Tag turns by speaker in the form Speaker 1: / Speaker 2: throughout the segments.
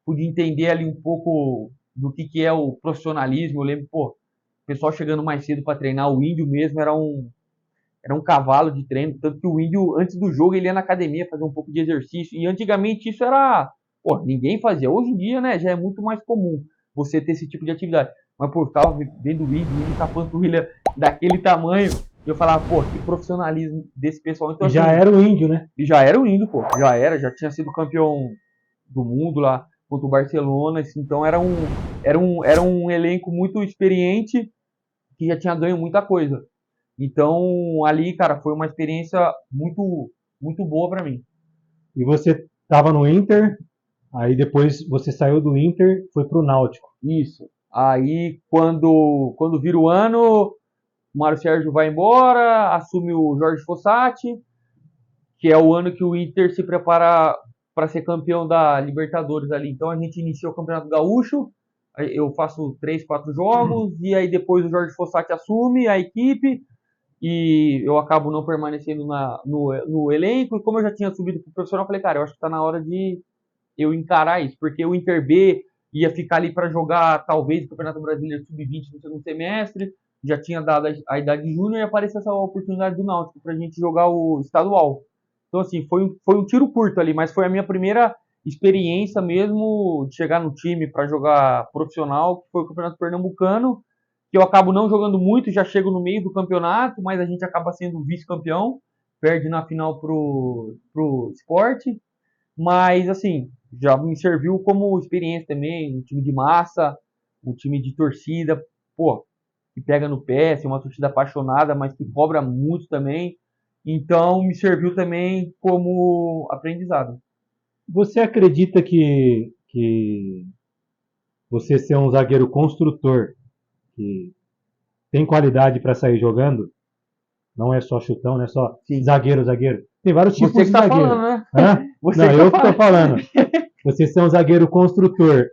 Speaker 1: pude entender ali um pouco do que é o profissionalismo. Eu lembro, pô, o pessoal chegando mais cedo para treinar, o Índio mesmo era um cavalo de treino, tanto que o Índio, antes do jogo, ele ia na academia fazer um pouco de exercício, e antigamente isso era, pô, ninguém fazia. Hoje em dia, né, já é muito mais comum você ter esse tipo de atividade. Mas, pô, eu ficava vendo o Índio com a panturrilha daquele tamanho, e eu falava, pô, que profissionalismo desse pessoal. Então,
Speaker 2: E já
Speaker 1: assim,
Speaker 2: era o índio, né?
Speaker 1: e já era o Índio, pô, já tinha sido campeão do mundo lá contra o Barcelona, assim, então era um elenco muito experiente que já tinha ganho muita coisa. Então, ali, cara, foi uma experiência muito, muito boa para mim.
Speaker 2: E você estava no Inter, aí depois você saiu do Inter, foi pro Náutico.
Speaker 1: Isso. Aí, quando vira o ano, o Mário Sérgio vai embora, assume o Jorge Fossati, que é o ano que o Inter se prepara para ser campeão da Libertadores ali. Então, a gente inicia o Campeonato Gaúcho, eu faço 3, 4 jogos, e aí depois o Jorge Fossati assume a equipe, e eu acabo não permanecendo no elenco, e como eu já tinha subido pro profissional, eu falei, cara, eu acho que tá na hora de eu encarar isso, porque o Inter B ia ficar ali para jogar talvez o Campeonato Brasileiro Sub-20 no segundo semestre, já tinha dado a idade júnior e apareceu essa oportunidade do Náutico pra gente jogar o estadual. Então, assim, foi um tiro curto ali, mas foi a minha primeira experiência mesmo de chegar no time para jogar profissional, que foi o Campeonato Pernambucano, que eu acabo não jogando muito, já chego no meio do campeonato, mas a gente acaba sendo vice-campeão, perde na final pro esporte, mas assim, já me serviu como experiência também, um time de massa, um time de torcida, pô, que pega no pé, assim, uma torcida apaixonada, mas que cobra muito também. Então me serviu também como aprendizado.
Speaker 2: Você acredita que você ser um zagueiro construtor, que tem qualidade para sair jogando, não é só chutão, não é só
Speaker 1: Sim.
Speaker 2: zagueiro, zagueiro. Tem vários
Speaker 1: Você
Speaker 2: tipos
Speaker 1: que
Speaker 2: de
Speaker 1: tá
Speaker 2: zagueiro.
Speaker 1: falando, né?
Speaker 2: Hã?
Speaker 1: Você
Speaker 2: Não,
Speaker 1: que tá
Speaker 2: eu que estou
Speaker 1: falando.
Speaker 2: falando. Você ser um zagueiro construtor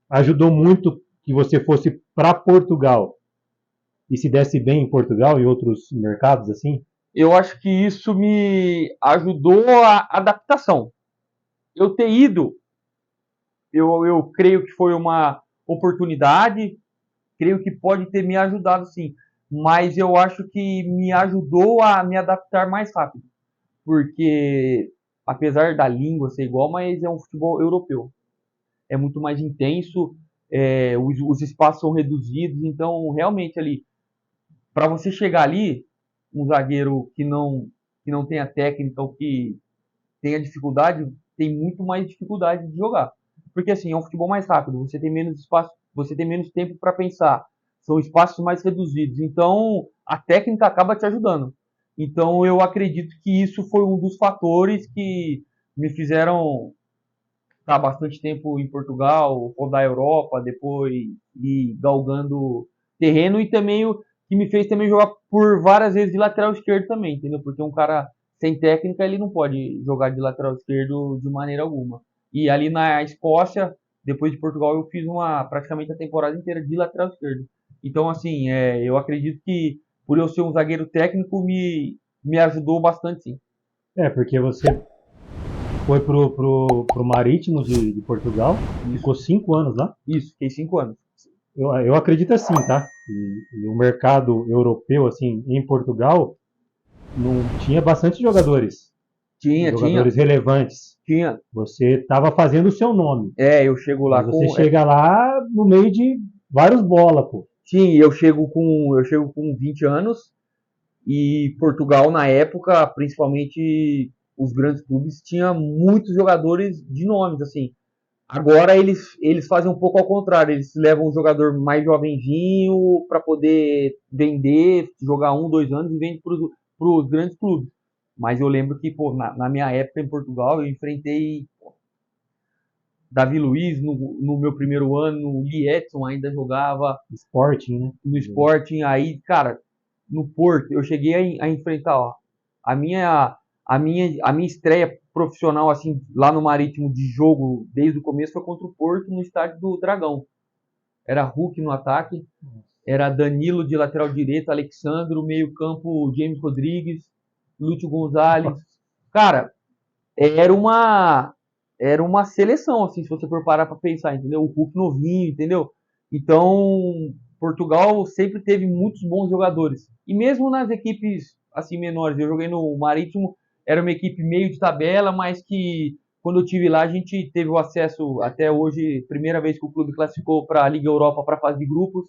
Speaker 2: ajudou muito que você fosse para Portugal e se desse bem em Portugal e outros mercados assim?
Speaker 1: Eu acho que isso me ajudou a adaptação. Eu ter ido, eu creio que foi uma oportunidade, creio que pode ter me ajudado sim, mas eu acho que me ajudou a me adaptar mais rápido, porque apesar da língua ser igual, mas é um futebol europeu, é muito mais intenso, os espaços são reduzidos, então realmente ali, para você chegar ali, um zagueiro que não tenha técnica ou que tenha dificuldade, tem muito mais dificuldade de jogar. Porque assim, é um futebol mais rápido, você tem menos espaço, você tem menos tempo para pensar. São espaços mais reduzidos. Então, a técnica acaba te ajudando. Então, eu acredito que isso foi um dos fatores que me fizeram estar bastante tempo em Portugal, rodar a Europa, depois ir galgando terreno e também o que me fez também jogar por várias vezes de lateral esquerdo também, entendeu? Porque um cara sem técnica ele não pode jogar de lateral esquerdo de maneira alguma. E ali na Escócia, depois de Portugal, eu fiz praticamente a temporada inteira de lateral esquerdo. Então, assim, eu acredito que por eu ser um zagueiro técnico me ajudou bastante, sim.
Speaker 2: É, porque você foi pro Marítimo de Portugal,
Speaker 1: Isso,
Speaker 2: ficou 5 anos lá.
Speaker 1: isso, fiquei 5 anos.
Speaker 2: Eu acredito assim, tá? E o mercado europeu, assim, em Portugal, não tinha bastante jogadores,
Speaker 1: Tinha, tinha,
Speaker 2: jogadores relevantes.
Speaker 1: tinha.
Speaker 2: Você estava fazendo o seu nome,
Speaker 1: Eu chego lá
Speaker 2: mas você
Speaker 1: com.
Speaker 2: chega lá no meio de vários bola, pô.
Speaker 1: Sim, eu chego com 20 anos e Portugal na época, principalmente os grandes clubes, tinha muitos jogadores de nomes assim. Agora eles fazem um pouco ao contrário, eles levam um jogador mais jovenzinho para poder vender, jogar 1, 2 anos e vende para os grandes clubes. Mas eu lembro que, pô, na minha época em Portugal, eu enfrentei Davi Luiz no meu primeiro ano, o Lee Edson ainda jogava
Speaker 2: Sporting, né?
Speaker 1: no Sporting. Aí, cara, no Porto, eu cheguei a enfrentar, ó, a minha estreia profissional, assim, lá no Marítimo de jogo, desde o começo, foi contra o Porto, no estádio do Dragão. Era Hulk no ataque, era Danilo de lateral direito, Alexandro, meio campo, James Rodrigues, Lúcio Gonzalez. Cara, era era uma seleção, assim, se você for parar para pensar, entendeu? O Hulk novinho, entendeu? Então, Portugal sempre teve muitos bons jogadores. E mesmo nas equipes assim menores, eu joguei no Marítimo, era uma equipe meio de tabela, mas que quando eu tive lá a gente teve o acesso até hoje, primeira vez que o clube classificou para a Liga Europa para a fase de grupos,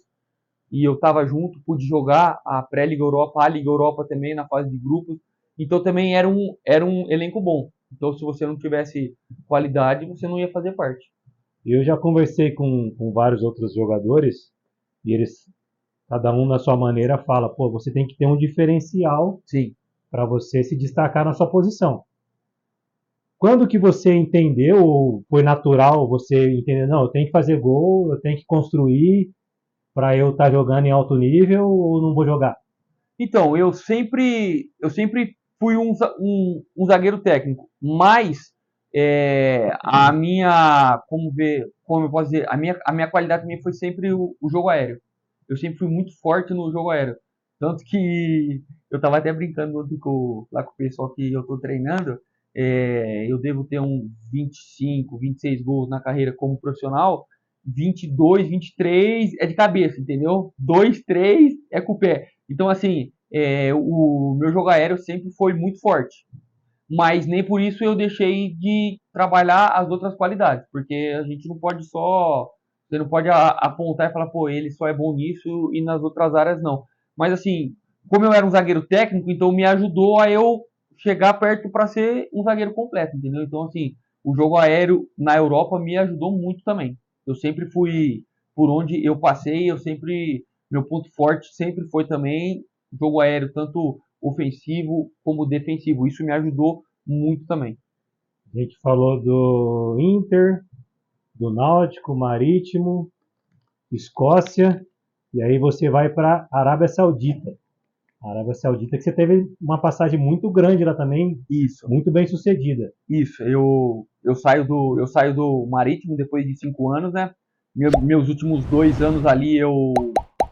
Speaker 1: e eu estava junto, pude jogar a pré-Liga Europa, a Liga Europa também na fase de grupos. Então também era um elenco bom. Então se você não tivesse qualidade, você não ia fazer parte.
Speaker 2: Eu já conversei com vários outros jogadores e eles, cada um na sua maneira, fala: pô, você tem que ter um diferencial
Speaker 1: Sim.
Speaker 2: para você se destacar na sua posição. Quando que você entendeu, ou foi natural você entender, não, eu tenho que fazer gol, eu tenho que construir para eu estar jogando em alto nível ou não vou jogar?
Speaker 1: Então, eu sempre fui um zagueiro técnico, mas a minha, como eu posso dizer, a minha qualidade também foi sempre o jogo aéreo. Eu sempre fui muito forte no jogo aéreo. Tanto que eu tava até brincando ontem lá com o pessoal que eu tô treinando. Eu devo ter uns 25, 26 gols na carreira como profissional. 22, 23 é de cabeça, entendeu? 2, 3 é com o pé. Então, assim, o meu jogo aéreo sempre foi muito forte. Mas nem por isso eu deixei de trabalhar as outras qualidades. Porque a gente não pode só. Você não pode apontar e falar, pô, ele só é bom nisso e nas outras áreas não. Mas, assim, como eu era um zagueiro técnico, então me ajudou a eu chegar perto para ser um zagueiro completo, entendeu? Então, assim, o jogo aéreo na Europa me ajudou muito também. Eu sempre fui, por onde eu passei, eu sempre, meu ponto forte sempre foi também jogo aéreo, tanto ofensivo como defensivo. Isso me ajudou muito também.
Speaker 2: A gente falou do Inter, do Náutico, Marítimo, Escócia, e aí você vai para Arábia Saudita. A Arábia Saudita que você teve uma passagem muito grande lá também,
Speaker 1: Isso,
Speaker 2: muito bem sucedida.
Speaker 1: isso. Eu saio do Marítimo depois de 5 anos, né? Meus últimos 2 anos ali eu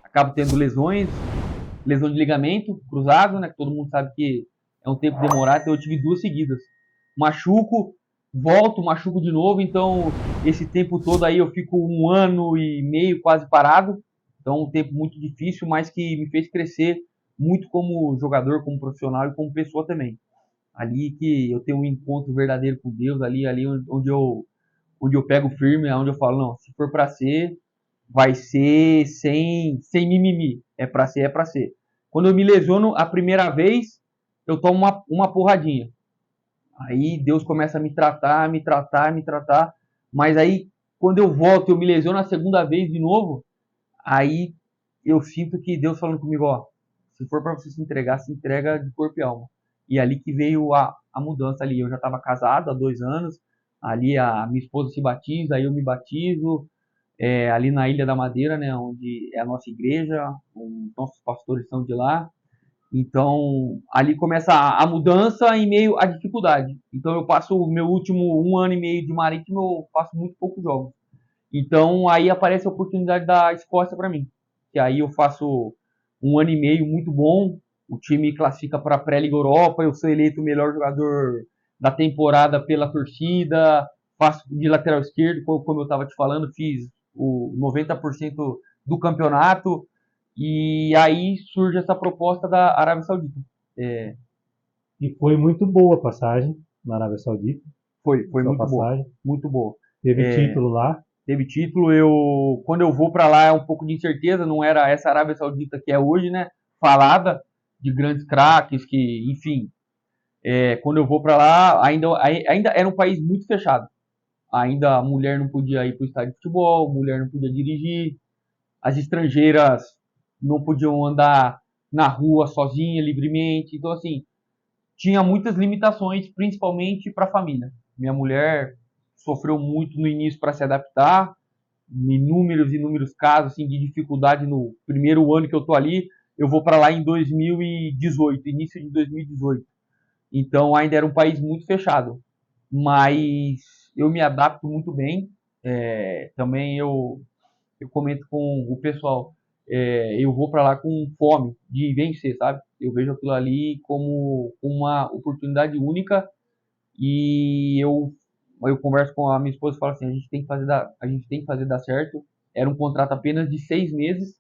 Speaker 1: acabo tendo lesões, lesão de ligamento cruzado, né? Que todo mundo sabe que é um tempo demorado, então eu tive 2 seguidas. Machuco, volto, machuco de novo, então esse tempo todo aí eu fico 1 ano e meio quase parado. Então um tempo muito difícil, mas que me fez crescer muito como jogador, como profissional e como pessoa também. Ali que eu tenho um encontro verdadeiro com Deus, ali onde eu pego firme, onde eu falo, não, se for para ser, vai ser sem mimimi. É para ser, é para ser. Quando eu me lesiono a primeira vez, eu tomo uma porradinha. Aí Deus começa a me tratar, me tratar, me tratar. Mas aí, quando eu volto, eu me lesiono a segunda vez de novo, aí eu sinto que Deus falando comigo, ó, se for para você se entregar, se entrega de corpo e alma. E ali que veio a mudança ali. Eu já estava casado há 2 anos, ali a minha esposa se batiza, aí eu me batizo, ali na Ilha da Madeira, né, onde é a nossa igreja, os nossos pastores são de lá. Então, ali começa a mudança em meio à dificuldade. Então, eu passo o meu último 1 ano e meio de Marítimo, eu faço muito poucos jogos. Então, aí aparece a oportunidade da Escócia para mim. Que aí eu faço 1 ano e meio muito bom, o time classifica para a pré-liga Europa, eu sou eleito o melhor jogador da temporada pela torcida, faço de lateral esquerdo, como eu estava te falando, fiz o 90% do campeonato, e aí surge essa proposta da Arábia Saudita. É,
Speaker 2: E foi muito boa a passagem na Arábia Saudita,
Speaker 1: foi
Speaker 2: sua
Speaker 1: muito boa,
Speaker 2: passagem.
Speaker 1: muito boa.
Speaker 2: Teve
Speaker 1: É,
Speaker 2: título lá.
Speaker 1: teve título, quando eu vou para lá é um pouco de incerteza, não era essa Arábia Saudita que é hoje, né? Falada de grandes craques que, enfim, quando eu vou para lá ainda era um país muito fechado. Ainda a mulher não podia ir para o estádio de futebol, a mulher não podia dirigir, as estrangeiras não podiam andar na rua sozinha livremente. Então assim, tinha muitas limitações, principalmente para a família. Minha mulher sofreu muito no início para se adaptar, inúmeros casos assim, de dificuldade no primeiro ano que eu tô ali. Eu vou para lá em 2018, início de 2018. Então ainda era um país muito fechado, mas eu me adapto muito bem. Também eu comento com o pessoal, eu vou para lá com fome de vencer, sabe? Eu vejo aquilo ali como uma oportunidade única e eu eu converso com a minha esposa e falo assim, a gente tem que fazer dar certo. Era um contrato apenas de 6 meses.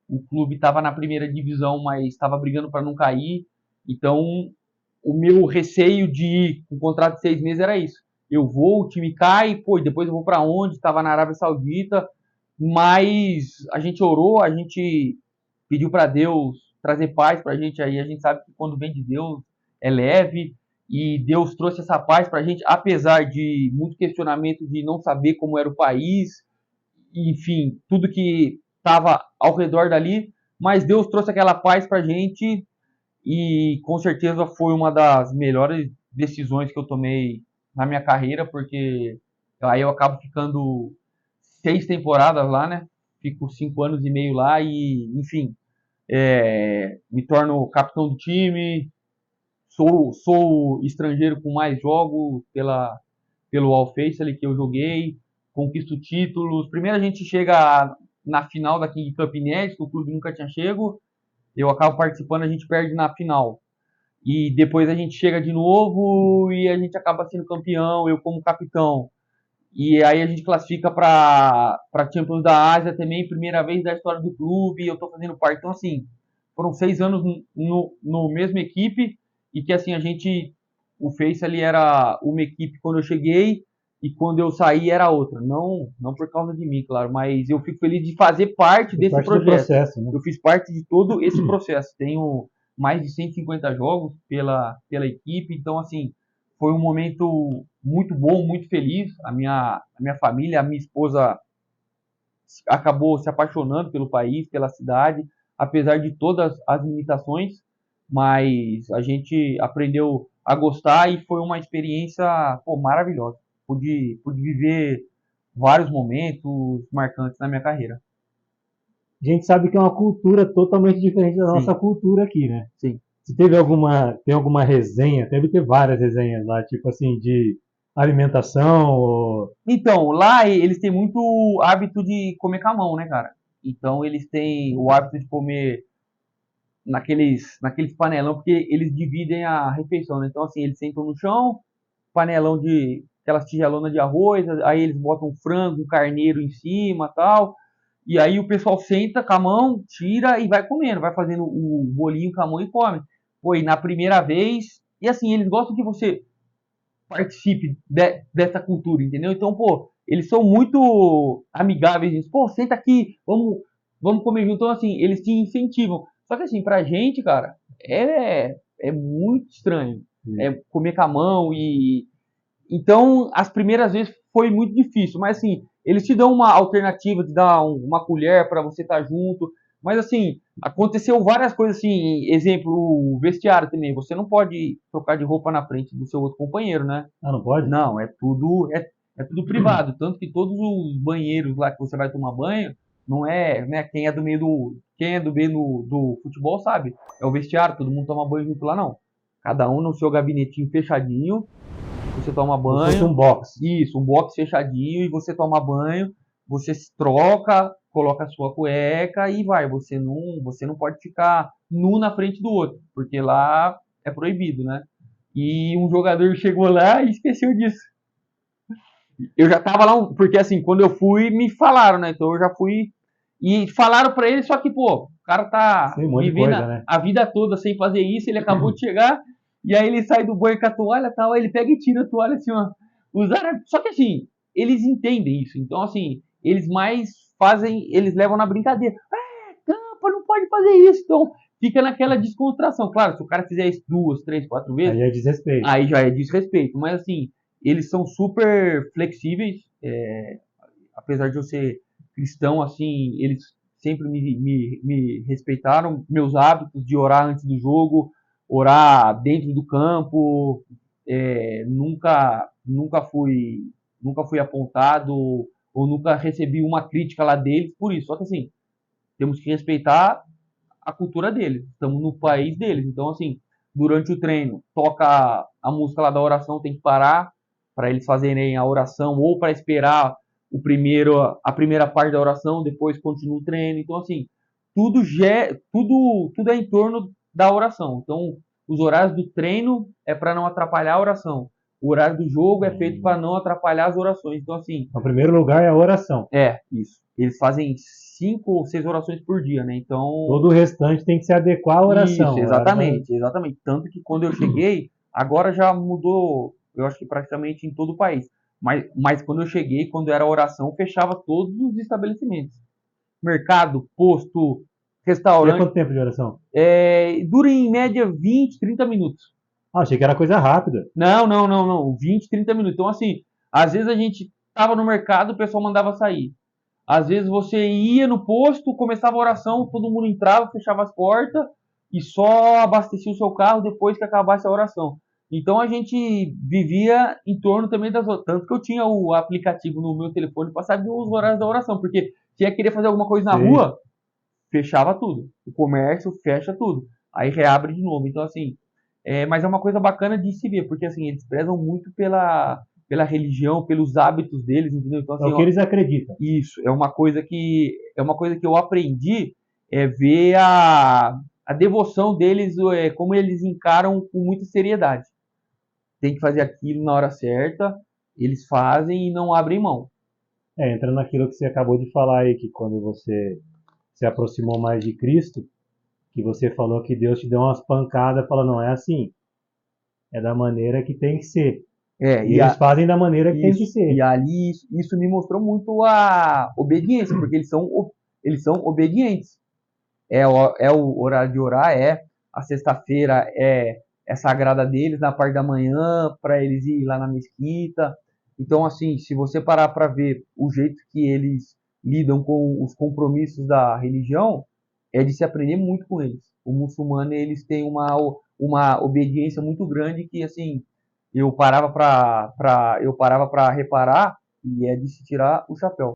Speaker 1: O clube estava na primeira divisão, mas estava brigando para não cair. Então, o meu receio de ir com um contrato de 6 meses era isso. Eu vou, o time cai, pô, e depois eu vou para onde? Estava na Arábia Saudita, mas a gente orou, a gente pediu para Deus trazer paz para a gente aí. A gente sabe que quando vem de Deus é leve, e Deus trouxe essa paz para a gente, apesar de muito questionamento de não saber como era o país, enfim, tudo que estava ao redor dali, mas Deus trouxe aquela paz para a gente e com certeza foi uma das melhores decisões que eu tomei na minha carreira, porque aí eu acabo ficando 6 temporadas lá, né? Fico 5 anos e meio lá e, enfim, me torno capitão do time, sou estrangeiro com mais jogos pelo Al Faisal que eu joguei, conquisto títulos. Primeiro a gente chega na final da King Cup inédito, o clube nunca tinha chego, eu acabo participando, a gente perde na final. E depois a gente chega de novo e a gente acaba sendo campeão, eu como capitão. E aí a gente classifica para Champions da Ásia também, primeira vez da história do clube, eu estou fazendo parte. Então, assim, foram 6 anos no mesma equipe, e que assim, o Face ali era uma equipe quando eu cheguei, e quando eu saí era outra. Não por causa de mim, claro, mas eu fico feliz de fazer parte
Speaker 2: Faz
Speaker 1: desse
Speaker 2: parte do
Speaker 1: projeto.
Speaker 2: processo, né?
Speaker 1: Eu fiz parte de todo esse processo. Tenho mais de 150 jogos pela equipe, então assim, foi um momento muito bom, muito feliz. A minha família, a minha esposa acabou se apaixonando pelo país, pela cidade, apesar de todas as limitações, mas a gente aprendeu a gostar e foi uma experiência, pô, maravilhosa. Pude viver vários momentos marcantes na minha carreira.
Speaker 2: A gente sabe que é uma cultura totalmente diferente da nossa
Speaker 1: Sim,
Speaker 2: cultura aqui, né?
Speaker 1: sim.
Speaker 2: Se tem alguma resenha, deve ter várias resenhas lá, tipo assim, de alimentação, ou...
Speaker 1: Então, lá eles têm muito hábito de comer com a mão, né, cara? Então eles têm o hábito de comer naqueles panelão, porque eles dividem a refeição, né? Então, assim, eles sentam no chão, panelão de aquelas tigelonas de arroz, aí eles botam um frango, um carneiro em cima, tal. E aí o pessoal senta com a mão, tira e vai comendo, vai fazendo o bolinho com a mão e come. Pô, e na primeira vez, e assim, eles gostam que você participe dessa cultura, entendeu? Então, pô, eles são muito amigáveis disso. Pô, senta aqui, vamos comer junto. Então, assim, eles te incentivam. Só que, assim, pra gente, cara, é muito estranho. É comer com a mão e... Então, as primeiras vezes foi muito difícil, mas, assim, eles te dão uma alternativa de dar uma colher para você estar junto. Mas, assim, aconteceu várias coisas, assim, exemplo, o vestiário também. Você não pode trocar de roupa na frente do seu outro companheiro, né?
Speaker 2: Ah, não pode?
Speaker 1: Não, é tudo privado. Tanto que todos os banheiros lá que você vai tomar banho, não é, né? Quem é do meio do futebol sabe. É o vestiário, todo mundo toma banho junto lá, não. Cada um no seu gabinetinho fechadinho, você toma
Speaker 2: Como se fosse
Speaker 1: banho.
Speaker 2: um box.
Speaker 1: Isso, um box fechadinho e você toma banho, você se troca, coloca a sua cueca e vai. Você não pode ficar nu na frente do outro, porque lá é proibido, né? E um jogador chegou lá e esqueceu disso. Eu já tava lá, porque assim, quando eu fui, me falaram, né? Então eu já fui. E falaram pra ele, só que, pô, o cara tá
Speaker 2: Tem um monte de
Speaker 1: vivendo
Speaker 2: coisa, né?
Speaker 1: a vida toda sem fazer isso, ele acabou de chegar, e aí ele sai do banho com a toalha e tal, aí ele pega e tira a toalha assim, ó. Os árabes, só que assim, eles entendem isso. Então, assim, eles mais fazem, eles levam na brincadeira. Campa, não pode fazer isso. Então, fica naquela descontração. Claro, se o cara fizer isso 2, 3, 4 vezes,
Speaker 2: Aí é desrespeito.
Speaker 1: aí já é desrespeito. Mas assim, eles são super flexíveis, apesar de eu ser cristão, assim, eles sempre me respeitaram, meus hábitos de orar antes do jogo, orar dentro do campo, nunca fui apontado ou nunca recebi uma crítica lá deles por isso. Só que assim, temos que respeitar a cultura deles, estamos no país deles. Então, assim, durante o treino, toca a música lá da oração, tem que parar para eles fazerem a oração ou para esperar a primeira parte da oração, depois continua o treino. Então, assim, tudo é em torno da oração. Então, os horários do treino é para não atrapalhar a oração. O horário do jogo é feito para não atrapalhar as orações. Então, assim,
Speaker 2: No primeiro lugar é a oração.
Speaker 1: isso. Eles fazem 5 ou 6 orações por dia, né? Então,
Speaker 2: Todo o restante tem que se adequar à oração.
Speaker 1: isso, exatamente, exatamente. Tanto que quando eu cheguei, agora já mudou, eu acho que praticamente em todo o país. Mas quando eu cheguei, quando era oração, fechava todos os estabelecimentos. Mercado, posto,
Speaker 2: E é
Speaker 1: restaurante.
Speaker 2: quanto tempo de oração?
Speaker 1: Dura em média 20, 30 minutos.
Speaker 2: Ah, achei que era coisa rápida.
Speaker 1: Não, não, não, não. 20, 30 minutos. Então, assim, às vezes a gente tava no mercado, o pessoal mandava sair. Às vezes você ia no posto, começava a oração, todo mundo entrava, fechava as portas e só abastecia o seu carro depois que acabasse a oração. Então a gente vivia em torno também das outras. Tanto que eu tinha o aplicativo no meu telefone para saber os horários da oração, porque se ia querer fazer alguma coisa na
Speaker 2: Sei.
Speaker 1: rua, fechava tudo. O comércio fecha tudo. Aí reabre de novo. Então, assim, mas é uma coisa bacana de se ver, porque assim, eles prezam muito pela religião, pelos hábitos deles, entendeu? Então,
Speaker 2: É
Speaker 1: assim,
Speaker 2: o que eles acreditam.
Speaker 1: isso é uma coisa que eu aprendi ver a devoção deles, como eles encaram com muita seriedade. Tem que fazer aquilo na hora certa, eles fazem e não abrem mão.
Speaker 2: Entra naquilo que você acabou de falar aí, que quando você se aproximou mais de Cristo, que você falou que Deus te deu umas pancadas, fala, não é assim, é da maneira que tem que ser. E
Speaker 1: E
Speaker 2: eles fazem da maneira que tem que
Speaker 1: isso, e
Speaker 2: ser.
Speaker 1: ali isso me mostrou muito a obediência, porque eles são obedientes. É o horário de orar, a sexta-feira é sagrada deles, na parte da manhã, para eles ir lá na mesquita. Então, assim, se você parar para ver o jeito que eles lidam com os compromissos da religião, é de se aprender muito com eles. O muçulmano, eles têm uma obediência muito grande que, assim, eu parava para reparar e é de se tirar o chapéu.